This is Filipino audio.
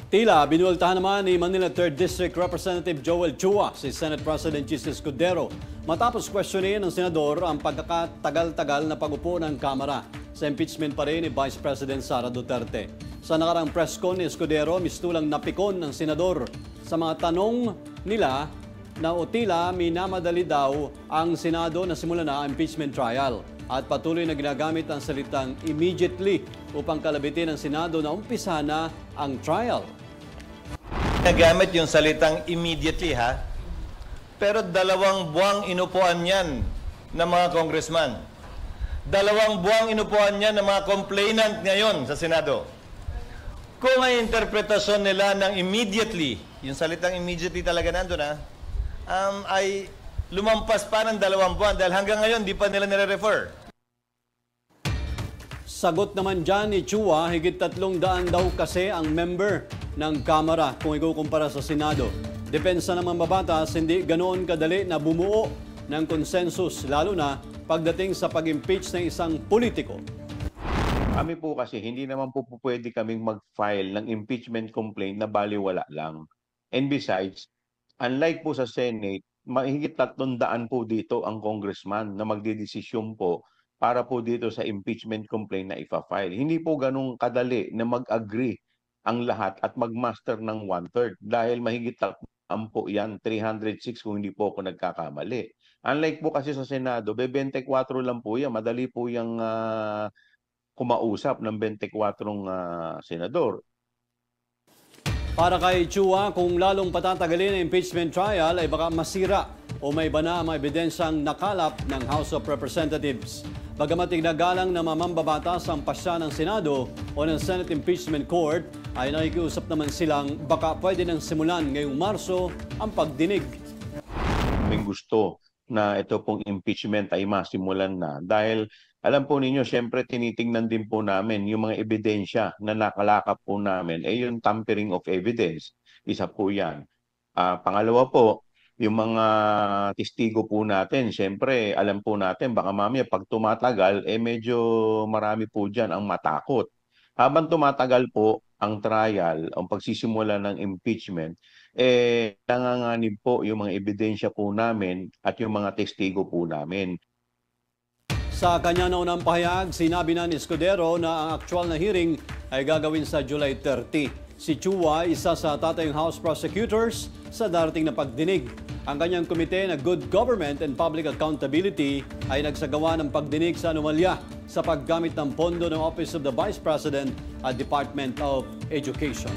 Tila, binueltahan naman ni Manila 3rd District Representative Joel Chua si Senate President Jesus Escudero matapos questionin ng senador ang pagkakatagal-tagal na pag-upo ng Kamara sa impeachment pa rin ni Vice President Sara Duterte. Sa nakarang press con ni Escudero, mistulang napikon ng senador sa mga tanong nila na o tila minamadali daw ang Senado na simulan na ang impeachment trial at patuloy na ginagamit ang salitang immediately upang kalabitin ng Senado na umpisa na ang trial. Nagamit yung salitang immediately ha, pero 2 buwang inupuan yan ng mga congressman. 2 buwang inupuan yan ng mga complainant ngayon sa Senado. Kung ang interpretasyon nila ng immediately, yung salitang immediately talaga nandun ha, ay lumampas pa ng 2 buwan dahil hanggang ngayon di pa nila nire-refer. Sagot naman dyan ni Chua, higit 300 daw kasi ang member ng Kamara kung ikukumpara sa Senado. Depensa ng mambabatas, hindi ganoon kadali na bumuo ng konsensus, lalo na pagdating sa pag-impeach ng isang politiko. Kami po kasi hindi naman po pwede kaming mag-file ng impeachment complaint na baliwala lang. And besides, unlike po sa Senate, mahigit 300 po dito ang congressman na magdedesisyon po para po dito sa impeachment complaint na ipa-file. Hindi po ganun kadali na mag-agree ang lahat at mag-master ng 1/3 dahil mahigit po yan, 306 kung hindi po ako nagkakamali. Unlike po kasi sa Senado, 24 lang po yan. Madali po yung kumausap ng 24 senador. Para kay Chua, kung lalong patatagalin ang impeachment trial ay baka masira o may iba na mga ebidensyang nakalap ng House of Representatives. Bagamat ignagalang na mamambabatas ang pasya ng Senado o ng Senate Impeachment Court, ay nakikiusap naman silang baka pwede nang simulan ngayong Marso ang pagdinig. May gusto na ito pong impeachment ay masimulan na dahil alam po ninyo, siyempre tinitingnan din po namin yung mga ebidensya na nakalakap po namin, yung tampering of evidence. Isa po yan. Pangalawa po, yung mga testigo po natin, siyempre alam po natin, baka mamaya pag tumatagal, medyo marami po dyan ang matakot. Habang tumatagal po ang trial, ang pagsisimula ng impeachment, nanganganib po yung mga ebidensya po namin at yung mga testigo po namin. Sa kanya naunang pahayag, sinabi na ni Escudero na ang actual na hearing ay gagawin sa July 30. Si Chua, isa sa tatayong House Prosecutors sa darating na pagdinig. Ang kanyang komite na Good Government and Public Accountability ay nagsagawa ng pagdinig sa anomalya sa paggamit ng pondo ng Office of the Vice President at Department of Education.